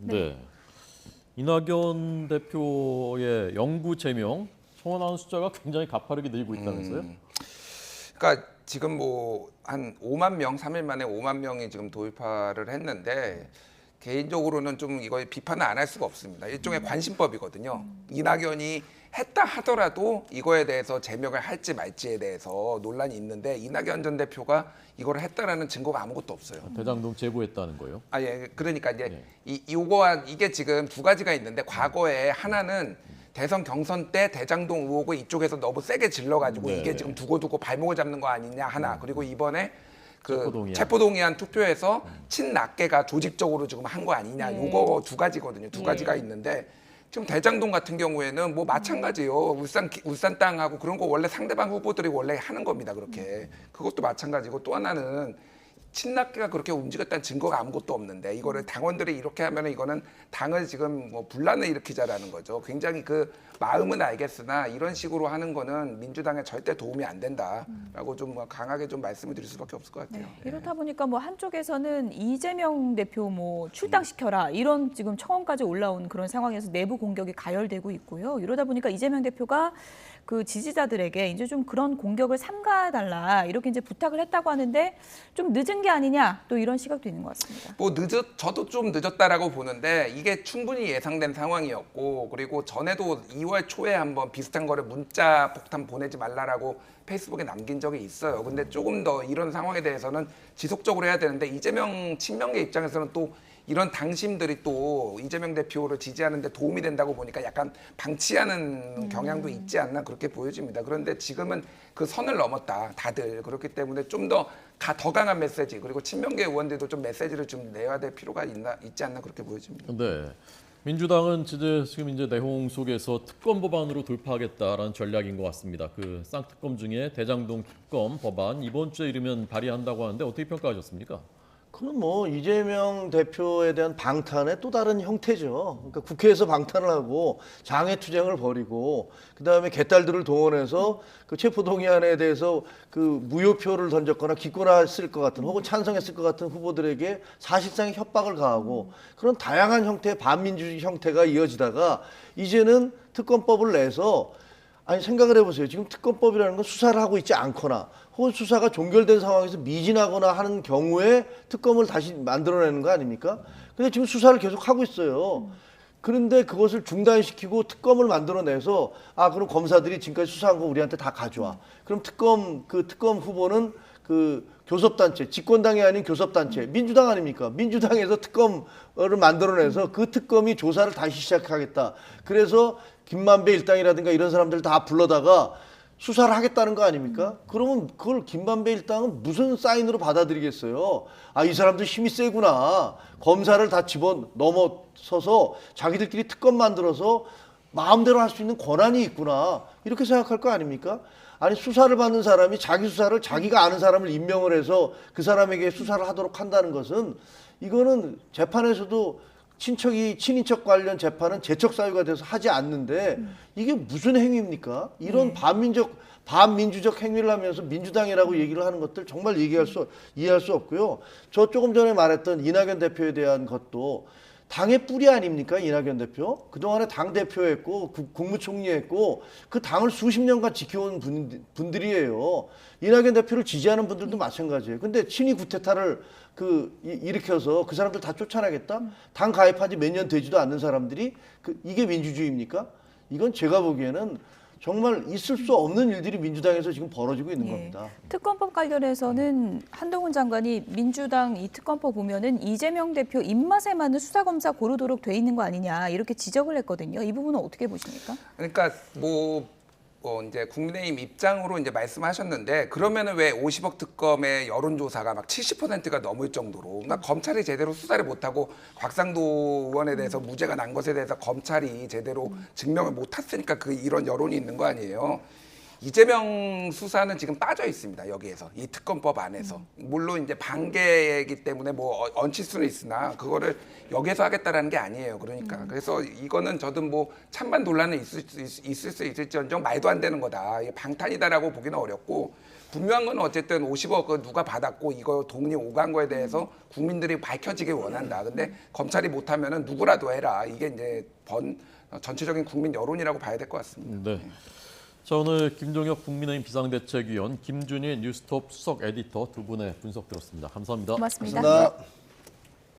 네. 이낙연 대표의 영구 제명 청원하는 숫자가 굉장히 가파르게 늘고 있다면서요? 그러니까 지금 뭐 한 5만 명, 3일 만에 5만 명이 지금 돌파를 했는데 개인적으로는 좀 이거에 비판을 안 할 수가 없습니다. 일종의 관심법이거든요. 이낙연이 했다 하더라도 이거에 대해서 제명을 할지 말지에 대해서 논란이 있는데 이낙연 전 대표가 이걸 했다라는 증거가 아무것도 없어요. 대장동 제보했다는 거요? 아, 예. 그러니까 이제 네. 이게 지금 두 가지가 있는데 과거에 하나는 대선 경선 때 대장동 의혹을 이쪽에서 너무 세게 질러가지고 네. 이게 지금 두고두고 발목을 잡는 거 아니냐 하나. 그리고 이번에 그 체포동의안. 체포동의안 투표에서 친낙계가 조직적으로 지금 한 거 아니냐. 네. 요거 두 가지거든요. 두 예. 가지가 있는데 지금 대장동 같은 경우에는 뭐 마찬가지예요. 울산 땅하고 그런 거 원래 상대방 후보들이 원래 하는 겁니다. 그렇게. 그것도 마찬가지고 또 하나는 친낙계가 그렇게 움직였다는 증거가 아무것도 없는데 이거를 당원들이 이렇게 하면 이거는 당을 지금 뭐 분란을 일으키자라는 거죠. 굉장히 그 마음은 알겠으나 이런 식으로 하는 거는 민주당에 절대 도움이 안 된다라고 좀 강하게 좀 말씀을 드릴 수밖에 없을 것 같아요. 네. 이렇다 보니까 뭐 한쪽에서는 이재명 대표 뭐 출당시켜라 이런 지금 청원까지 올라온 그런 상황에서 내부 공격이 가열되고 있고요. 이러다 보니까 이재명 대표가 그 지지자들에게 이제 좀 그런 공격을 삼가달라 이렇게 이제 부탁을 했다고 하는데 좀 늦은 게 아니냐 또 이런 시각도 있는 것 같습니다. 뭐 저도 좀 늦었다라고 보는데 이게 충분히 예상된 상황이었고 그리고 전에도 2월 초에 한번 비슷한 거를 문자 폭탄 보내지 말라라고 페이스북에 남긴 적이 있어요. 근데 조금 더 이런 상황에 대해서는 지속적으로 해야 되는데 이재명 친명계 입장에서는 또 이런 당심들이 또 이재명 대표를 지지하는 데 도움이 된다고 보니까 약간 방치하는 경향도 있지 않나 그렇게 보여집니다. 그런데 지금은 그 선을 넘었다 다들. 그렇기 때문에 좀 더 강한 메시지 그리고 친명계 의원들도 좀 메시지를 좀 내야 될 필요가 있지 않나 그렇게 보여집니다. 네. 민주당은 지금 이제 내홍 속에서 특검 법안으로 돌파하겠다라는 전략인 것 같습니다. 그 쌍특검 중에 대장동 특검 법안 이번 주에 이르면 발의한다고 하는데 어떻게 평가하셨습니까? 그건 뭐 이재명 대표에 대한 방탄의 또 다른 형태죠. 그러니까 국회에서 방탄을 하고 장애 투쟁을 벌이고 그다음에 개딸들을 동원해서 그 체포동의안에 대해서 그 무효표를 던졌거나 기권했을 것 같은 혹은 찬성했을 것 같은 후보들에게 사실상의 협박을 가하고 그런 다양한 형태의 반민주주의 형태가 이어지다가 이제는 특검법을 내서 아니 생각을 해보세요. 지금 특검법이라는 건 수사를 하고 있지 않거나 혹은 수사가 종결된 상황에서 미진하거나 하는 경우에 특검을 다시 만들어내는 거 아닙니까? 근데 지금 수사를 계속 하고 있어요. 그런데 그것을 중단시키고 특검을 만들어내서 그럼 검사들이 지금까지 수사한 거 우리한테 다 가져와. 그럼 특검 후보는 그 교섭단체, 집권당이 아닌 교섭단체, 민주당 아닙니까? 민주당에서 특검을 만들어내서 그 특검이 조사를 다시 시작하겠다. 그래서 김만배 일당이라든가 이런 사람들 다 불러다가 수사를 하겠다는 거 아닙니까? 그러면 그걸 김만배 일당은 무슨 사인으로 받아들이겠어요? 이 사람들 힘이 세구나. 검사를 다 넘어서서 자기들끼리 특검 만들어서 마음대로 할 수 있는 권한이 있구나. 이렇게 생각할 거 아닙니까? 아니 수사를 받는 사람이 자기 수사를 자기가 아는 사람을 임명을 해서 그 사람에게 수사를 하도록 한다는 것은 이거는 재판에서도 친인척 관련 재판은 제척 사유가 돼서 하지 않는데 이게 무슨 행위입니까? 이런 반민주적 행위를 하면서 민주당이라고 얘기를 하는 것들 정말 이해할 수 없고요. 저 조금 전에 말했던 이낙연 대표에 대한 것도 당의 뿌리 아닙니까? 이낙연 대표. 그동안에 당대표했고 국무총리했고 그 당을 수십 년간 지켜온 분들이에요. 이낙연 대표를 지지하는 분들도 마찬가지예요. 근데 친위 구테타를 일으켜서 그 사람들 다 쫓아내겠다? 당 가입한 지 몇 년 되지도 않는 사람들이 이게 민주주의입니까? 이건 제가 보기에는 정말 있을 수 없는 일들이 민주당에서 지금 벌어지고 있는 겁니다. 특검법 관련해서는 한동훈 장관이 민주당 이 특검법 보면은 이재명 대표 입맛에 맞는 수사검사 고르도록 돼 있는 거 아니냐 이렇게 지적을 했거든요. 이 부분은 어떻게 보십니까? 그러니까 이제 국민의힘 입장으로 이제 말씀하셨는데 그러면은 왜 50억 특검의 여론조사가 막 70%가 넘을 정도로 검찰이 제대로 수사를 못하고 곽상도 의원에 대해서 무죄가 난 것에 대해서 검찰이 제대로 증명을 못했으니까 이런 여론이 있는 거 아니에요. 이재명 수사는 지금 빠져 있습니다. 여기에서 이 특검법 안에서 물론 이제 반개이기 때문에 뭐 얹힐 수는 있으나 그거를 여기에서 하겠다라는 게 아니에요. 그러니까 그래서 이거는 저도 뭐 찬반 논란은 있을 수 있을지언정 말도 안 되는 거다. 이게 방탄이다라고 보기는 어렵고 분명한 건 어쨌든 50억 누가 받았고 이거 돈이 오간 거에 대해서 국민들이 밝혀지길 원한다. 근데 검찰이 못하면은 누구라도 해라. 이게 이제 전체적인 국민 여론이라고 봐야 될 것 같습니다. 네. 자, 오늘 김종혁 국민의힘 비상대책위원, 김준희 뉴스톱 수석 에디터 두 분의 분석 들었습니다. 감사합니다. 고맙습니다. 감사합니다.